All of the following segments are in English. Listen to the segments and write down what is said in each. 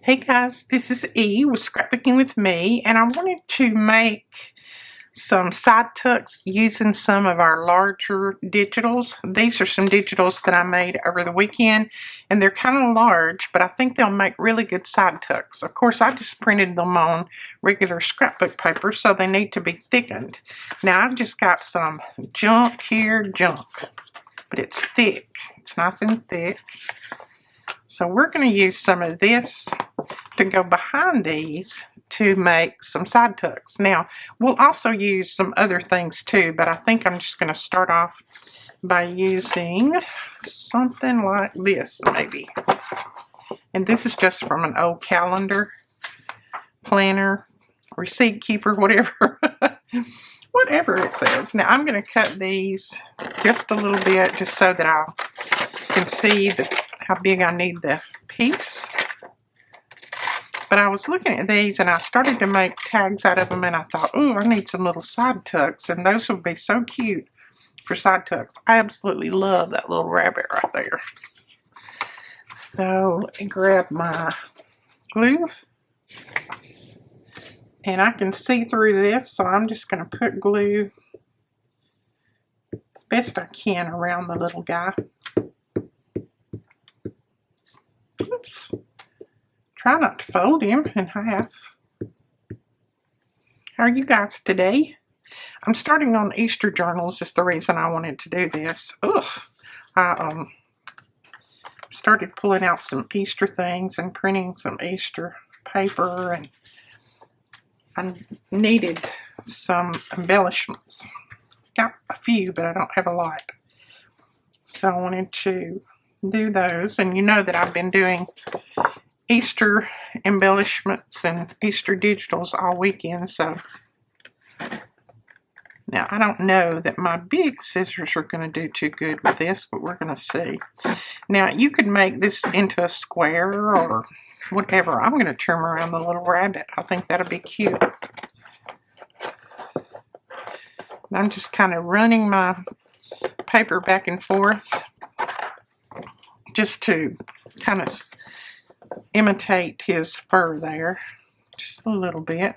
Hey guys, this is E with Scrapbooking with Me, and I wanted to make some side tucks using some of our larger digitals. These are some digitals that I made over the weekend, and they're kind of large, but I think they'll make really good side tucks. Of course, I just printed them on regular scrapbook paper, so they need to be thickened. Now, I've just got some junk here, but it's thick. It's nice and thick. So we're going to use some of this to go behind these to make some side tucks. Now, we'll also use some other things too, but I think I'm just going to start off by using something like this, maybe. And this is just from an old calendar, planner, receipt keeper, whatever. Whatever it says. Now, I'm going to cut these just a little bit just so that I can see how big I need the piece. But I was looking at these and I started to make tags out of them, and I thought, oh, I need some little side tucks, and those would be so cute for side tucks. I absolutely love that little rabbit right there. So let me grab my glue, and I can see through this, so I'm just going to put glue as best I can around the little guy. Oops. Try not to fold him in half. How are you guys today? I'm starting on Easter journals is the reason I wanted to do this. Ugh. I started pulling out some Easter things and printing some Easter paper, and I needed some embellishments. Got a few, but I don't have a lot. So I wanted to do those, and you know that I've been doing Easter embellishments and Easter digitals all weekend, so now I don't know that my big scissors are going to do too good with this, but we're going to see. Now you could make this into a square or whatever. I'm going to trim around the little rabbit. I think that'll be cute. And I'm just kind of running my paper back and forth just to kind of imitate his fur there, just a little bit.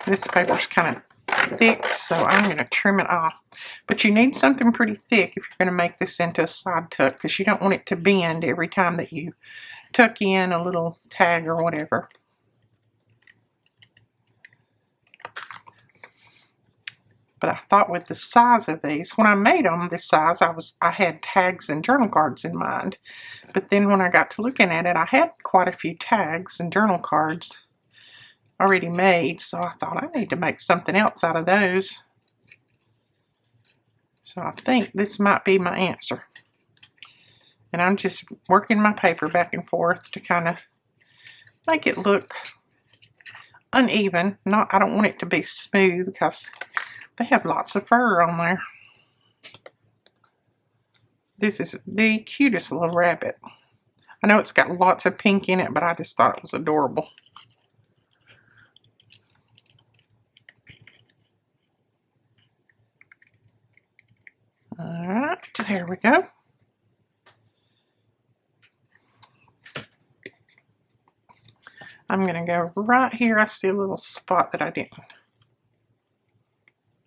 This paper's kind of thick, so I'm going to trim it off. But you need something pretty thick if you're going to make this into a side tuck, because you don't want it to bend every time that you tuck in a little tag or whatever. But I thought with the size of these, when I made them this size, I had tags and journal cards in mind. But then when I got to looking at it, I had quite a few tags and journal cards already made. So I thought I need to make something else out of those. So I think this might be my answer. And I'm just working my paper back and forth to kind of make it look uneven. I don't want it to be smooth because they have lots of fur on there. This is the cutest little rabbit. I know it's got lots of pink in it, but I just thought it was adorable. Alright, there we go. I'm going to go right here. I see a little spot that I didn't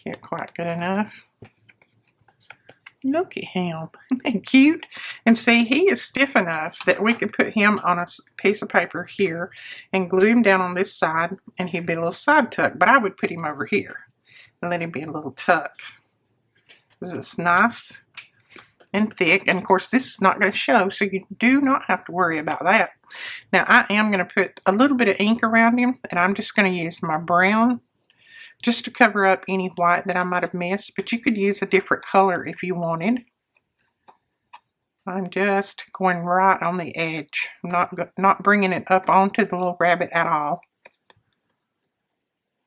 get quite good enough. Look at him. Isn't he cute? And see, he is stiff enough that we could put him on a piece of paper here and glue him down on this side, and he'd be a little side tuck. But I would put him over here and let him be a little tuck. This is nice and thick. And of course, this is not going to show, so you do not have to worry about that. Now, I am going to put a little bit of ink around him, and I'm just going to use my brown just to cover up any white that I might have missed, but you could use a different color if you wanted. I'm just going right on the edge. I'm not bringing it up onto the little rabbit at all.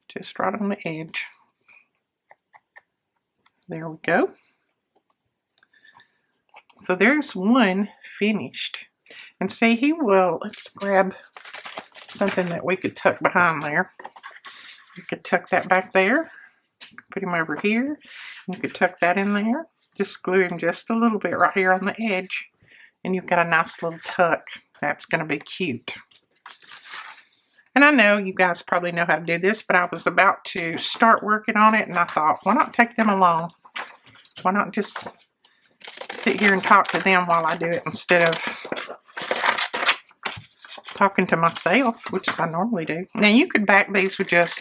Just right on the edge. There we go. So there's one finished. And see, let's grab something that we could tuck behind there. You could tuck that back there, put him over here. You could tuck that in there. Just glue him just a little bit right here on the edge, and you've got a nice little tuck. That's going to be cute. And I know you guys probably know how to do this, but I was about to start working on it, and I thought, why not take them along? Why not just sit here and talk to them while I do it instead of talking to myself, which is I normally do. Now, you could back these with just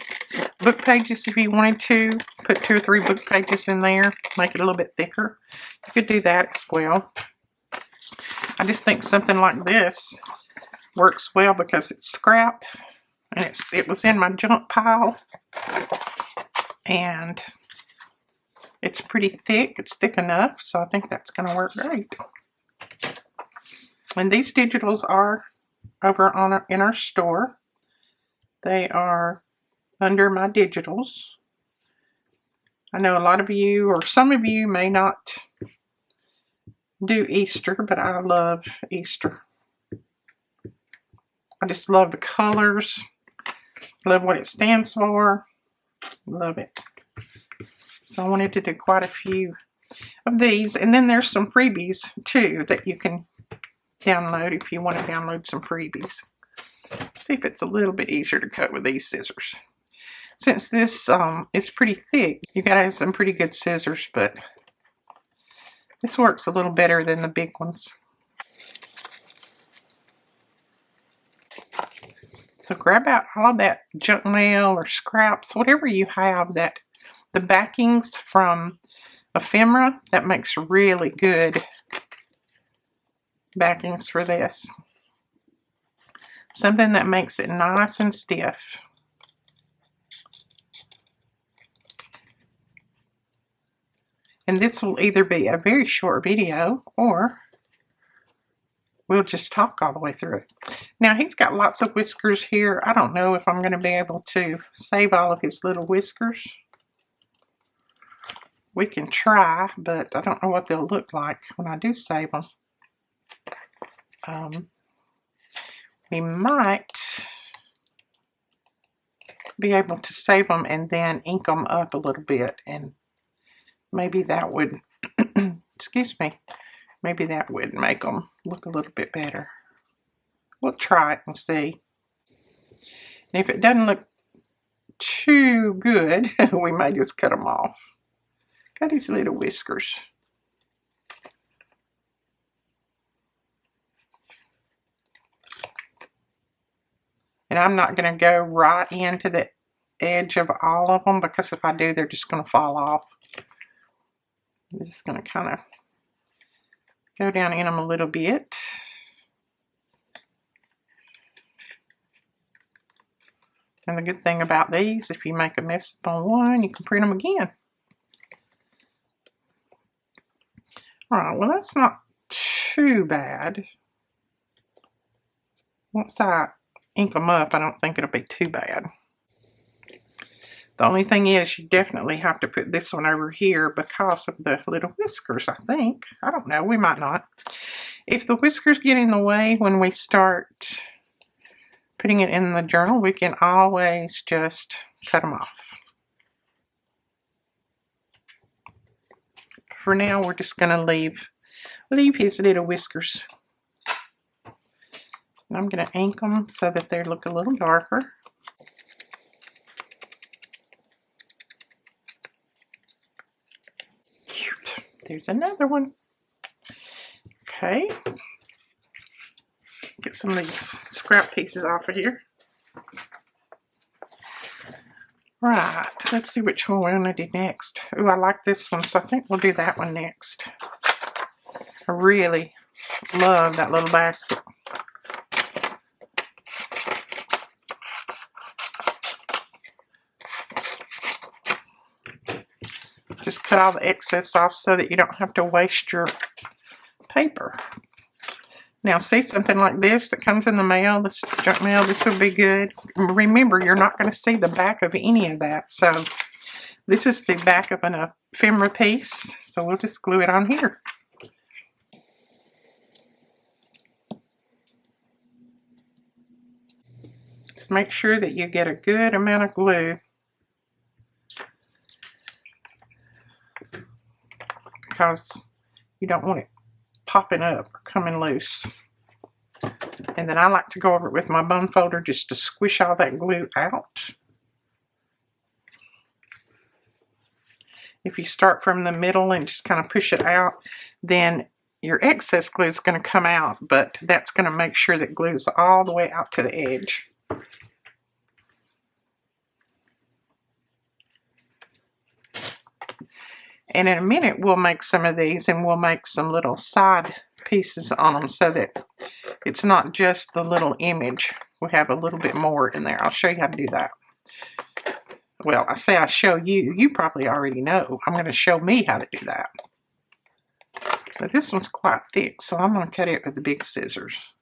book pages if you wanted to. Put 2 or 3 book pages in there, make it a little bit thicker. You could do that as well. I just think something like this works well because it's scrap, and it was in my junk pile, and it's pretty thick. It's thick enough, so I think that's going to work great. And these digitals are over in our store. They are under my digitals. I know a lot of you, or some of you, may not do Easter, but I love Easter. I just love the colors. Love what it stands for. Love it. So I wanted to do quite a few of these. And then there's some freebies too that you can download if you want to download some freebies. See if it's a little bit easier to cut with these scissors. Since this is pretty thick, you gotta have some pretty good scissors, but this works a little better than the big ones. So grab out all of that junk mail or scraps, whatever you have, that the backings from Ephemera, that makes really good backings for this. Something that makes it nice and stiff. And this will either be a very short video, or we'll just talk all the way through it. Now, he's got lots of whiskers here. I don't know if I'm going to be able to save all of his little whiskers. We can try, but I don't know what they'll look like when I do save them. We might be able to save them and then ink them up a little bit, and maybe that would, excuse me, maybe that would make them look a little bit better. We'll try it and see. And if it doesn't look too good, we may just cut them off. Got his little whiskers. And I'm not going to go right into the edge of all of them, because if I do, they're just going to fall off. I'm just going to kind of go down in them a little bit. And the good thing about these, if you make a mess up on one, you can print them again. Alright, well, that's not too bad. Once I ink them up, I don't think it'll be too bad. The only thing is, you definitely have to put this one over here because of the little whiskers, I think. I don't know, we might not. If the whiskers get in the way when we start putting it in the journal, we can always just cut them off. For now, we're just going to leave his little whiskers. And I'm going to ink them so that they look a little darker. Cute. There's another one. Okay. Get some of these scrap pieces off of here. Right, let's see which one we're going to do next. Ooh, I like this one, so I think we'll do that one next. I really love that little basket. Just cut all the excess off so that you don't have to waste your paper. Now, see, something like this that comes in the mail, this junk mail, this will be good. Remember, you're not going to see the back of any of that. So, this is the back of an ephemera piece. So, we'll just glue it on here. Just make sure that you get a good amount of glue. Because you don't want it popping up or coming loose. And then I like to go over it with my bone folder just to squish all that glue out. If you start from the middle and just kind of push it out, then your excess glue is going to come out, but that's going to make sure that glue is all the way out to the edge. And in a minute, we'll make some of these, and we'll make some little side pieces on them so that it's not just the little image. We have a little bit more in there. I'll show you how to do that. Well, I say I show you. You probably already know. I'm going to show me how to do that. But this one's quite thick, so I'm going to cut it with the big scissors,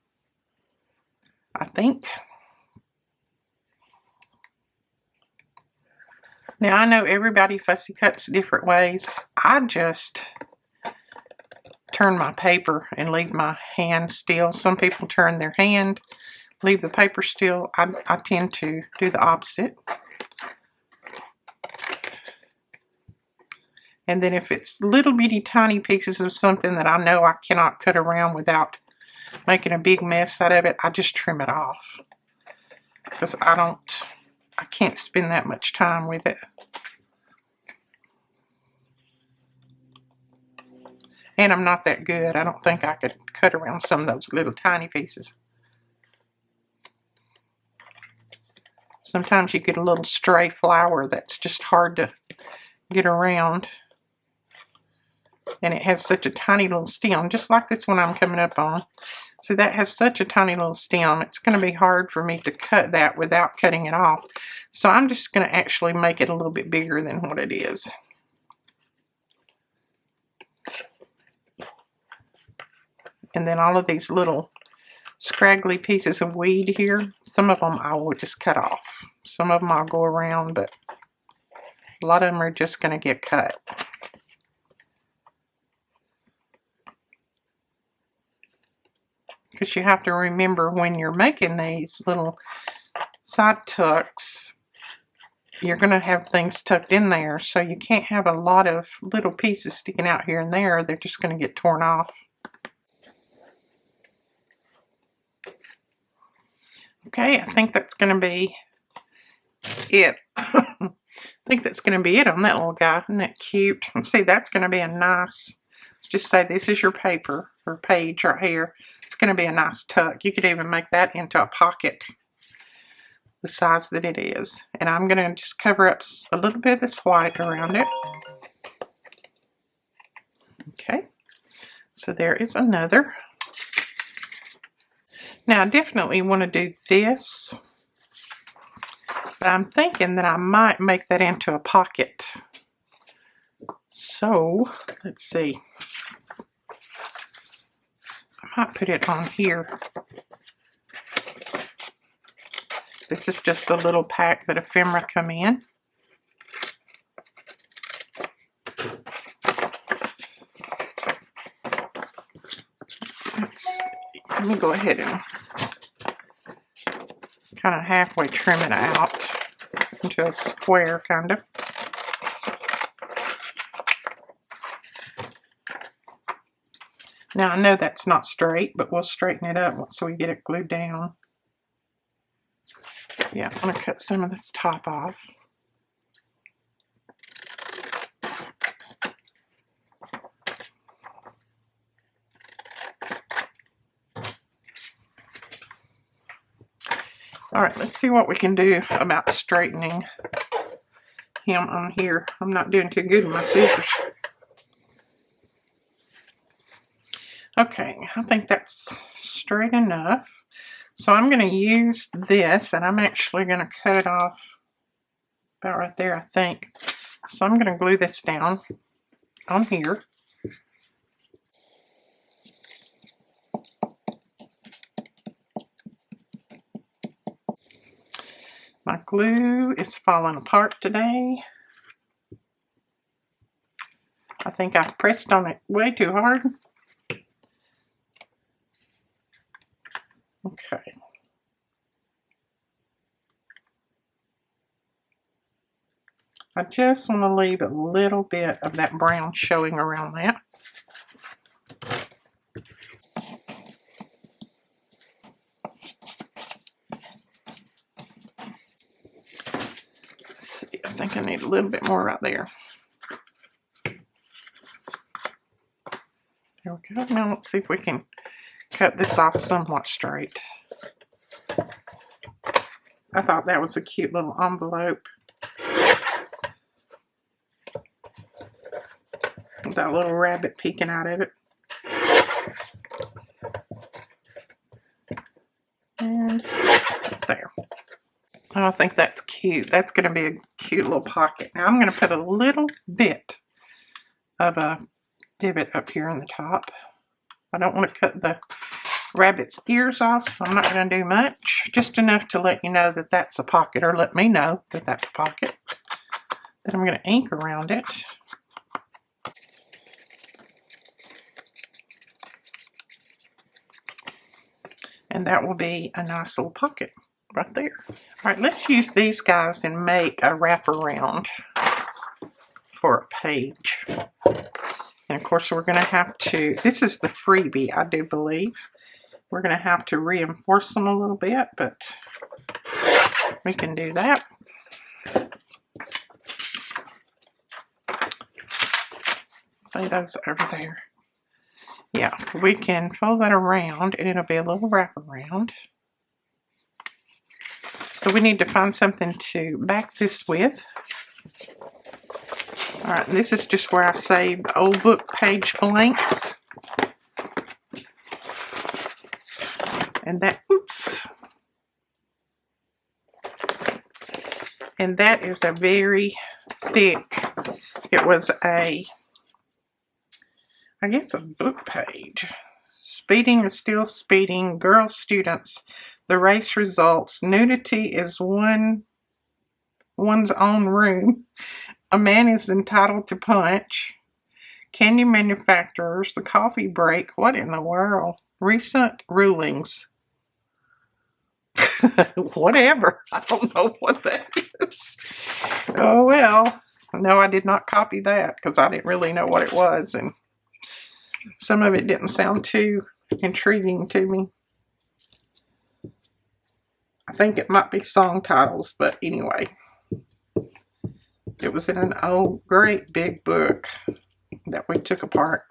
I think. Now, I know everybody fussy cuts different ways. I just turn my paper and leave my hand still. Some people turn their hand, leave the paper still. I tend to do the opposite. And then if it's little bitty tiny pieces of something that I know I cannot cut around without making a big mess out of it, I just trim it off. Because I can't spend that much time with it. And I'm not that good. I don't think I could cut around some of those little tiny pieces. Sometimes you get a little stray flower that's just hard to get around. And it has such a tiny little stem, just like this one I'm coming up on. So that has such a tiny little stem. It's going to be hard for me to cut that without cutting it off. So I'm just going to actually make it a little bit bigger than what it is. And then all of these little scraggly pieces of weed here, some of them I will just cut off. Some of them I'll go around, but a lot of them are just going to get cut. Because you have to remember when you're making these little side tucks, you're going to have things tucked in there. So you can't have a lot of little pieces sticking out here and there. They're just going to get torn off. Okay, I think that's going to be it. I think that's going to be it on that little guy. Isn't that cute? And see, that's going to be a nice, just say this is your paper or page right here. It's going to be a nice tuck. You could even make that into a pocket the size that it is. And I'm going to just cover up a little bit of this white around it. Okay, so there is another. Now, I definitely want to do this, but I'm thinking that I might make that into a pocket. So, let's see. I might put it on here. This is just a little pack that Ephemera come in. Let me go ahead and kind of halfway trim it out into a square, kind of. Now, I know that's not straight, but we'll straighten it up once we get it glued down. Yeah, I'm going to cut some of this top off. All right, let's see what we can do about straightening him on here. I'm not doing too good with my scissors. Okay, I think that's straight enough. So I'm going to use this, and I'm actually going to cut it off about right there, I think. So I'm going to glue this down on here. My glue is falling apart today. I think I pressed on it way too hard. Okay. I just want to leave a little bit of that brown showing around that. think I need a little bit more right there. There we go. Now let's see if we can cut this off somewhat straight. I thought that was a cute little envelope. With that little rabbit peeking out of it. And there. Oh, I think that's cute. That's going to be a cute little pocket. Now I'm going to put a little bit of a divot up here in the top. I don't want to cut the rabbit's ears off, so I'm not going to do much. Just enough to let you know that that's a pocket, or let me know that that's a pocket. Then I'm going to ink around it. And that will be a nice little pocket right there. All right, let's use these guys and make a wraparound for a page. And of course, we're going to have to, this is the freebie, I do believe. We're going to have to reinforce them a little bit, but we can do that. Lay those over there. Yeah, so we can fold that around and it'll be a little wraparound. So we need to find something to back this with. Alright, this is just where I saved old book page blanks. And that, oops. And that is a very thick, it was a, I guess a book page. Speeding is still speeding. Girl students, the race results. Nudity is one's own room. A man is entitled to punch. Candy manufacturers, the coffee break. What in the world? Recent rulings. Whatever. I don't know what that is. Oh well. No, I did not copy that because I didn't really know what it was, and some of it didn't sound too intriguing to me. I think it might be song titles, but anyway. It was in an old, great big book that we took apart.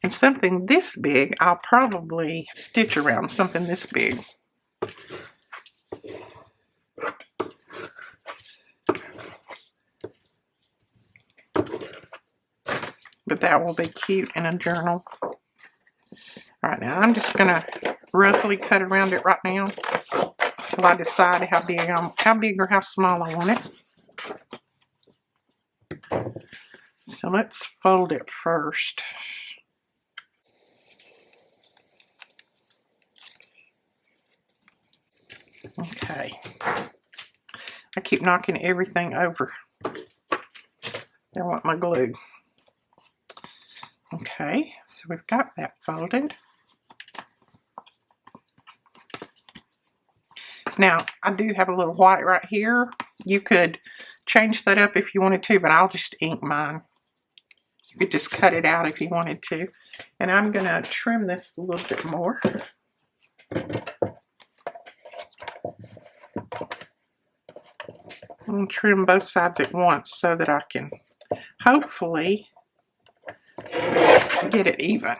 And something this big, I'll probably stitch around something this big. But that will be cute in a journal. Alright, now I'm just going to roughly cut around it right now until I decide how big or how small I want it. So let's fold it first. Okay. I keep knocking everything over. I want my glue. Okay, so we've got that folded. Now, I do have a little white right here. You could change that up if you wanted to, but I'll just ink mine. You could just cut it out if you wanted to. And I'm going to trim this a little bit more. I'm going to trim both sides at once so that I can hopefully get it even.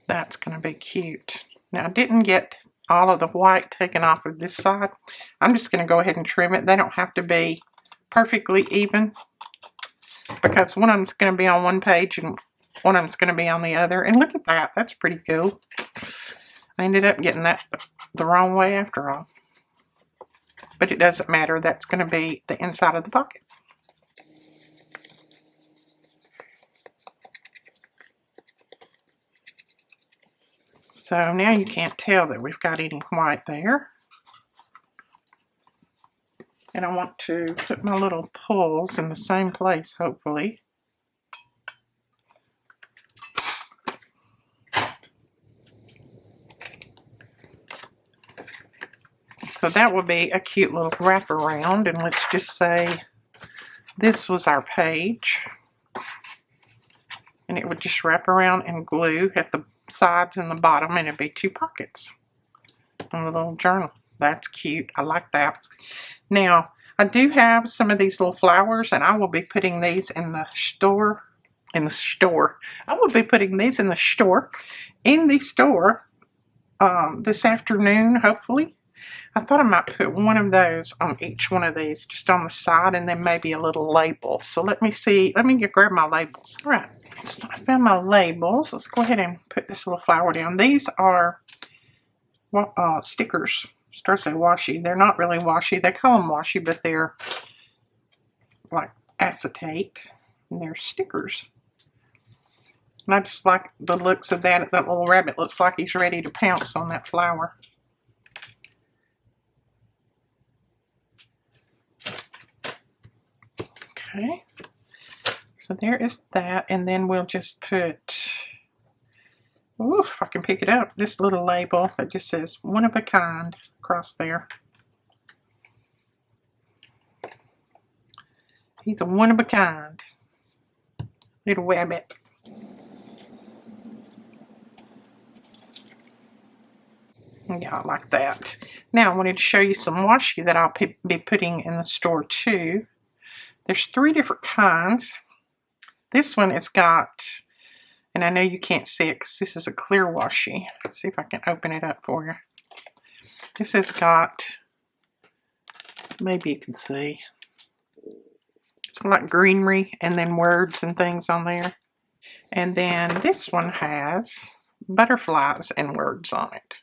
That's going to be cute. Now I didn't get all of the white taken off of this side. I'm just going to go ahead and trim it. They don't have to be perfectly even because one of them's going to be on one page and one of them's going to be on the other. And look at that. That's pretty cool. I ended up getting that the wrong way after all. But it doesn't matter. That's going to be the inside of the pocket. So now you can't tell that we've got any white there. And I want to put my little pulls in the same place, hopefully. So that would be a cute little wraparound, and let's just say this was our page. And it would just wrap around and glue at the sides and the bottom, and it'd be 2 pockets on the little journal. That's cute. I like that. Now, I do have some of these little flowers, and I will be putting these in the store. I will be putting these in the store. This afternoon, hopefully. I thought I might put one of those on each one of these, just on the side, and then maybe a little label. So let me see. Let me grab my labels. All right. So I found my labels. Let's go ahead and put this little flower down. These are stickers. Starts with washi. They're not really washi. They call them washi, but they're like acetate. And they're stickers. And I just like the looks of that. That little rabbit looks like he's ready to pounce on that flower. Okay. So there is that. And then we'll just put, ooh, if I can pick it up, this little label that just says one of a kind across there. He's a one of a kind little rabbit. Yeah, I like that. Now I wanted to show you some washi that I'll be putting in the store too. There's 3 different kinds. This one has got, and I know you can't see it because this is a clear washi. Let's see if I can open it up for you. This has got, maybe you can see, it's like greenery and then words and things on there. And then this one has butterflies and words on it.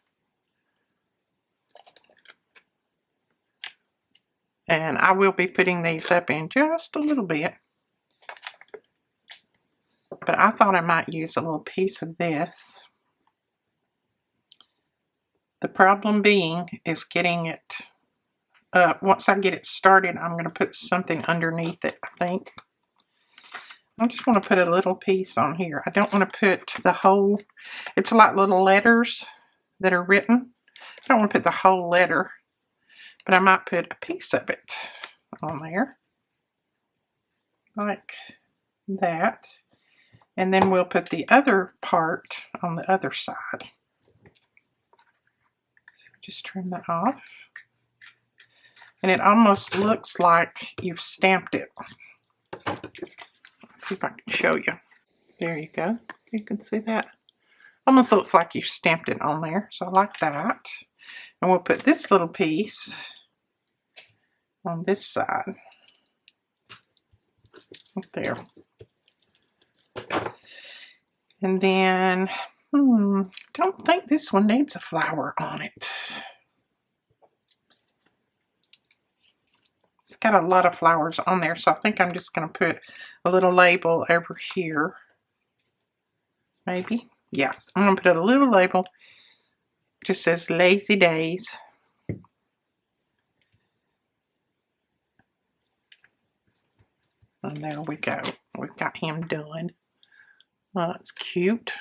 And I will be putting these up in just a little bit. But I thought I might use a little piece of this. The problem being is getting it up. Once I get it started, I'm going to put something underneath it, I think. I just want to put a little piece on here. I don't want to put the whole, it's like little letters that are written. I don't want to put the whole letter. But I might put a piece of it on there, like that. And then we'll put the other part on the other side. So just trim that off. And it almost looks like you've stamped it. Let's see if I can show you. There you go. So you can see that. Almost looks like you've stamped it on there. So I like that. And we'll put this little piece on this side. Up there. And then, don't think this one needs a flower on it. It's got a lot of flowers on there, so I think I'm just going to put a little label over here. Maybe. Yeah, I'm going to put a little label. It just says Lazy Days. And there we go. We've got him done. That's cute.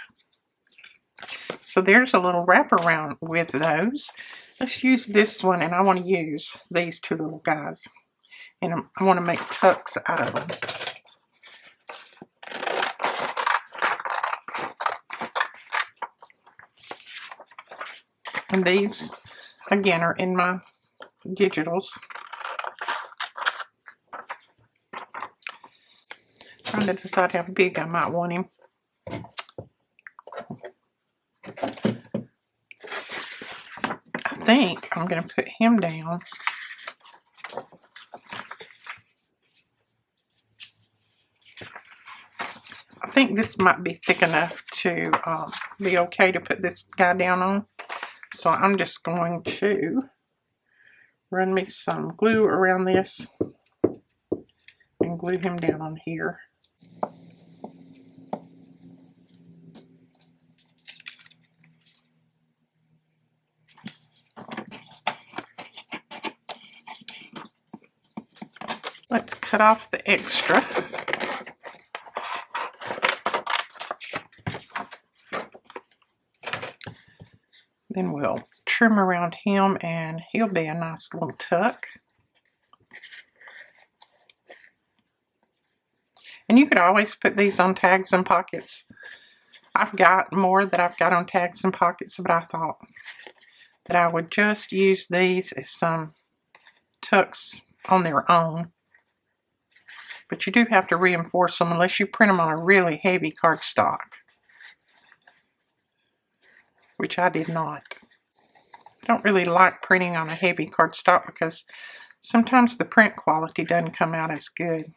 So there's a little wraparound with those. Let's use this one, and I want to use these 2 little guys. And I want to make tucks out of them. And these, again, are in my digitals. Trying to decide how big I might want him. I think I'm going to put him down. I think this might be thick enough to be okay to put this guy down on. So I'm just going to run me some glue around this and glue him down on here. Let's cut off the extra. Then we'll trim around him, and he'll be a nice little tuck. And you could always put these on tags and pockets. I've got more that I've got on tags and pockets, but I thought that I would just use these as some tucks on their own. But you do have to reinforce them unless you print them on a really heavy cardstock, which I did not. I don't really like printing on a heavy cardstock because sometimes the print quality doesn't come out as good.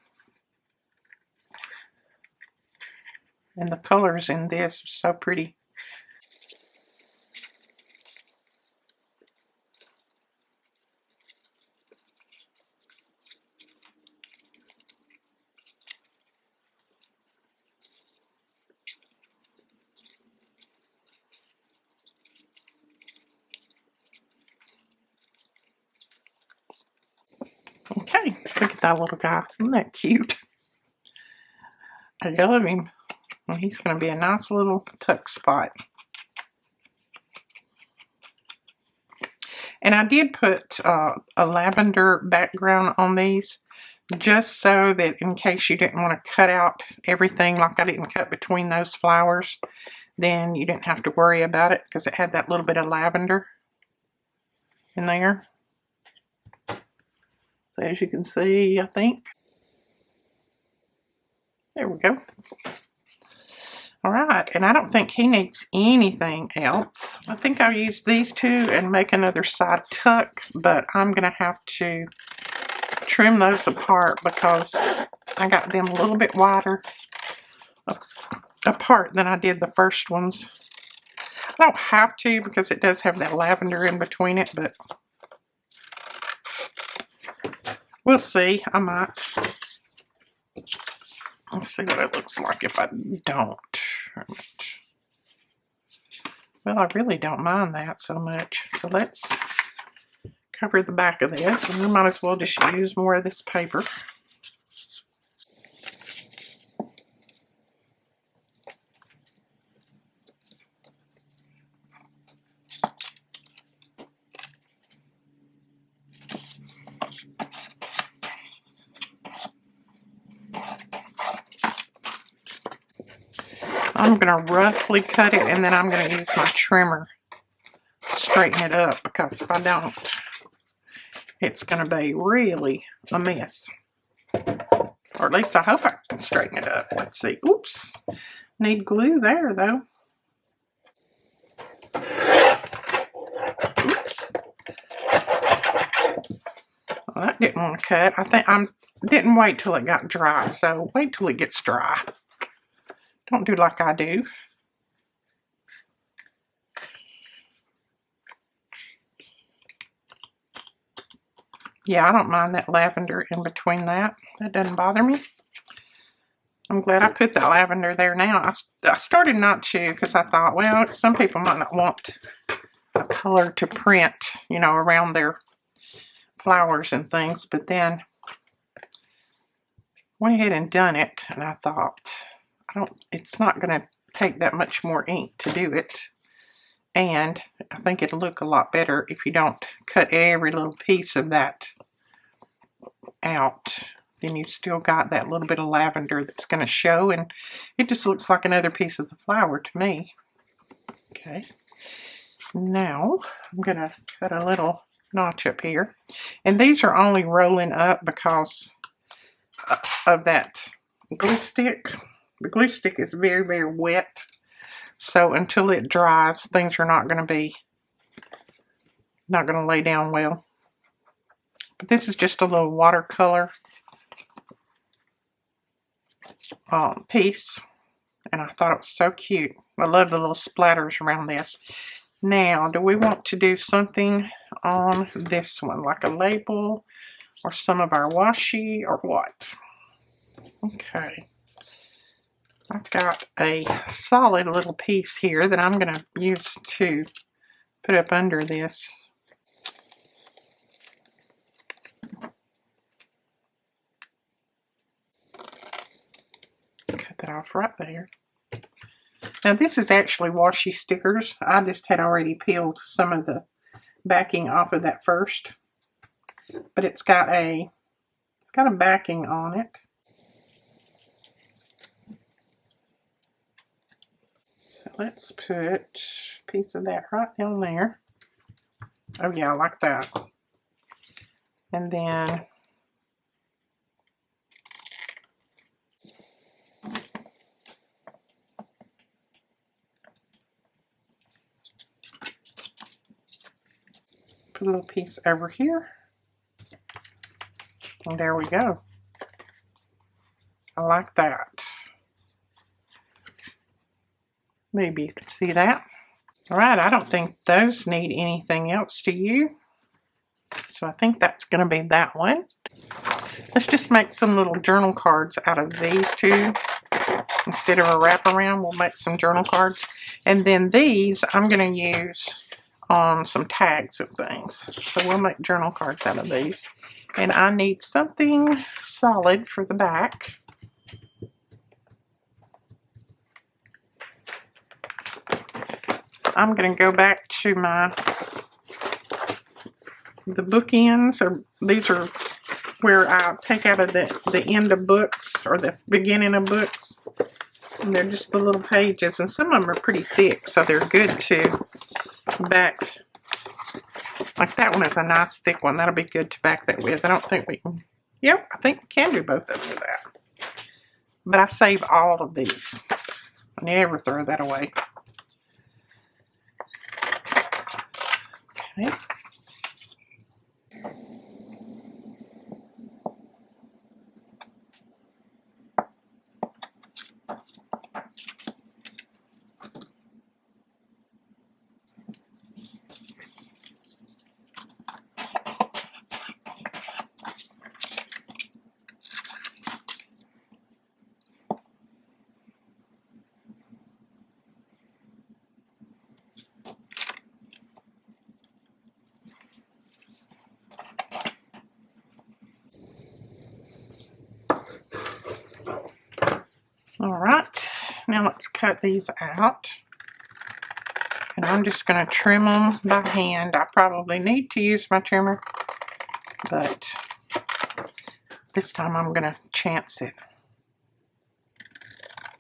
And the colors in this are so pretty. Okay, look at that little guy. Isn't that cute? I love him. Well, he's going to be a nice little tuck spot. And I did put a lavender background on these just so that in case you didn't want to cut out everything, like I didn't cut between those flowers, then you didn't have to worry about it because it had that little bit of lavender in there. So as you can see, I think. There we go. All right, and I don't think he needs anything else. I think I'll use these two and make another side tuck, but I'm going to have to trim those apart because I got them a little bit wider apart than I did the first ones. I don't have to because it does have that lavender in between it, but we'll see. I might. Let's see what it looks like if I don't. Well, I really don't mind that so much. So let's cover the back of this, and we might as well just use more of this paper. I'm going to roughly cut it, and then I'm going to use my trimmer to straighten it up, because if I don't, it's going to be really a mess. Or at least I hope I can straighten it up. Let's see. Oops. Need glue there, though. Oops. Well, that didn't want to cut. I think I didn't wait till it got dry, so wait till it gets dry. Don't do like I do. Yeah, I don't mind that lavender in between that. That doesn't bother me. I'm glad I put that lavender there now. I started not to because I thought, well, some people might not want a color to print, you know, around their flowers and things. But then went ahead and done it, and I thought, it's not going to take that much more ink to do it. And I think it'll look a lot better if you don't cut every little piece of that out. Then you've still got that little bit of lavender that's going to show, and it just looks like another piece of the flower to me. Okay. Now I'm going to cut a little notch up here. And these are only rolling up because of that glue stick. The glue stick is very, very wet. So until it dries, things are not going to lay down well. But this is just a little watercolor piece. And I thought it was so cute. I love the little splatters around this. Now, do we want to do something on this one? Like a label or some of our washi or what? Okay. I've got a solid little piece here that I'm going to use to put up under this. Cut that off right there. Now this is actually washi stickers. I just had already peeled some of the backing off of that first, but it's got a backing on it. So let's put a piece of that right down there. Oh yeah, like that. And then put a little piece over here. And there we go. I like that. Maybe you can see that. All right, I don't think those need anything else, do you? So I think that's going to be that one. Let's just make some little journal cards out of these two. Instead of a wraparound, we'll make some journal cards. And then these I'm going to use on some tags of things. So we'll make journal cards out of these. And I need something solid for the back. I'm going to go back to the bookends, or these are where I take out of the end of books or the beginning of books. And they're just the little pages, and some of them are pretty thick, so they're good to back. Like that one is a nice thick one. That'll be good to back that with. I don't think we can. Yep, I think we can do both of them with that. But I save all of these. I never throw that away. Okay. Alright, now let's cut these out. And I'm just going to trim them by hand. I probably need to use my trimmer, but this time I'm going to chance it.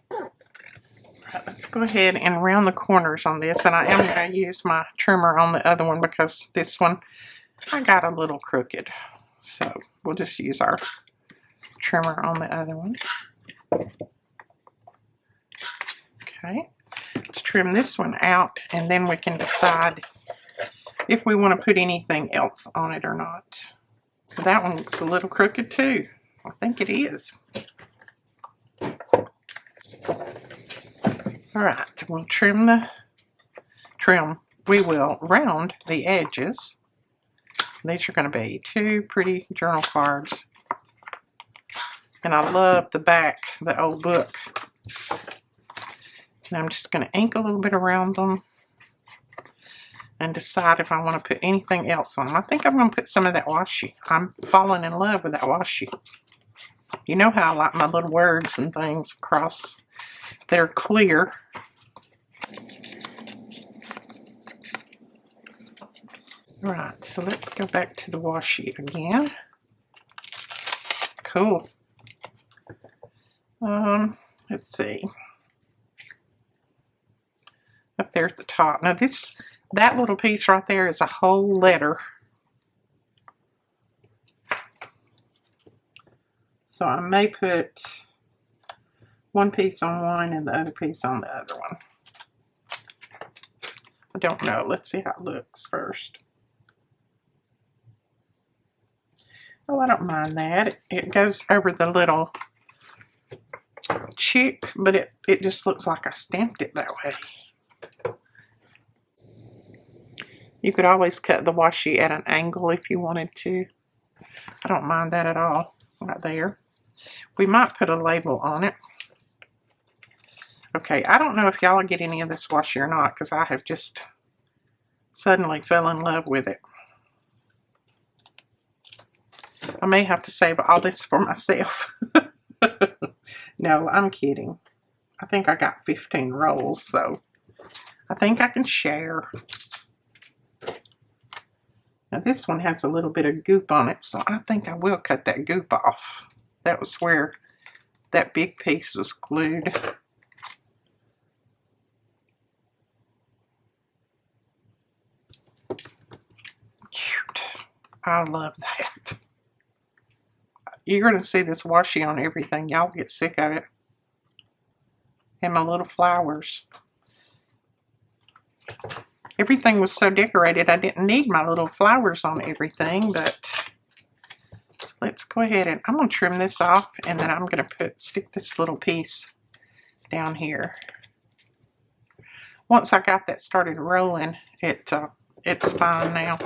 Alright, let's go ahead and round the corners on this. And I am going to use my trimmer on the other one because this one I got a little crooked. So we'll just use our trimmer on the other one. Okay, let's trim this one out, and then we can decide if we want to put anything else on it or not. That one looks a little crooked too. I think it is. Alright, we'll we will round the edges. These are going to be two pretty journal cards. And I love the back, the old book. And I'm just going to ink a little bit around them and decide if I want to put anything else on them. I think I'm going to put some of that washi. I'm falling in love with that washi. You know how I like my little words and things across. They're clear. Right, so let's go back to the washi again. Cool. Let's see. Up there at the top. Now that little piece right there is a whole letter. So I may put one piece on one and the other piece on the other one. I don't know. Let's see how it looks first. Oh, I don't mind that. It goes over the little chick, but it just looks like I stamped it that way. You could always cut the washi at an angle if you wanted to. I don't mind that at all. Right there. We might put a label on it. Okay, I don't know if y'all get any of this washi or not, because I have just suddenly fell in love with it. I may have to save all this for myself. No, I'm kidding. I think I got 15 rolls, so I think I can share. Now this one has a little bit of goop on it, so I think I will cut that goop off. That was where that big piece was glued. Cute. I love that. You're going to see this washi on everything. Y'all get sick of it. And my little flowers. Everything was so decorated, I didn't need my little flowers on everything, but so let's go ahead and I'm going to trim this off, and then I'm going to stick this little piece down here. Once I got that started rolling, it's fine now.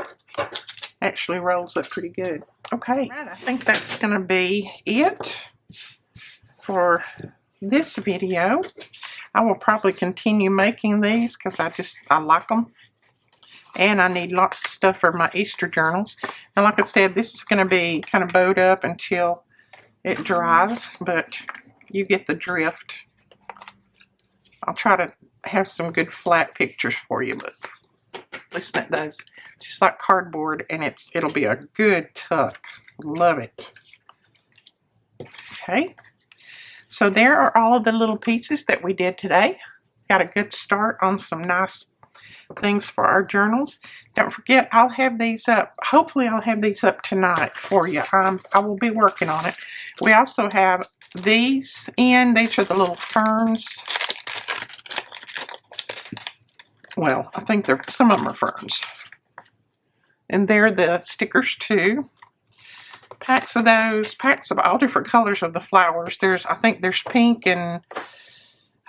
Actually rolls up pretty good. Okay, right, I think that's going to be it for this video. I will probably continue making these because I like them. And I need lots of stuff for my Easter journals. And like I said, this is going to be kind of bowed up until it dries, but you get the drift. I'll try to have some good flat pictures for you, but listen at those. Just like cardboard, and it'll be a good tuck. Love it. Okay. So there are all of the little pieces that we did today. Got a good start on some nice things for our journals. Don't forget, I'll have these up. Hopefully I'll have these up tonight for you. I will be working on it. We also have these in. These are the little ferns. Well, I think some of them are ferns. And they're the stickers too. Packs of those, packs of all different colors of the flowers. I think there's pink and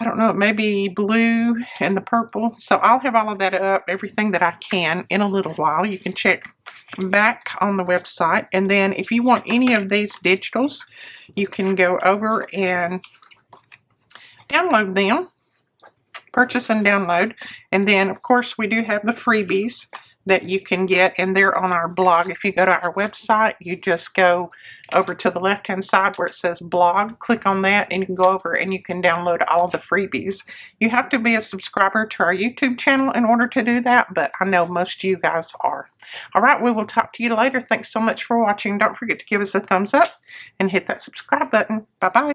I don't know, maybe blue and the purple. So I'll have all of that up, everything that I can, in a little while. You can check back on the website. And then if you want any of these digitals, you can go over and download them. Purchase and download. And then, of course, we do have the freebies that you can get, and they're on our blog. If you go to our website, you just go over to the left hand side where it says blog, click on that, and you can go over and you can download all of the freebies. You have to be a subscriber to our YouTube channel in order to do that, but I know most of you guys are. Alright, we will talk to you later. Thanks so much for watching. Don't forget to give us a thumbs up and hit that subscribe button. Bye bye.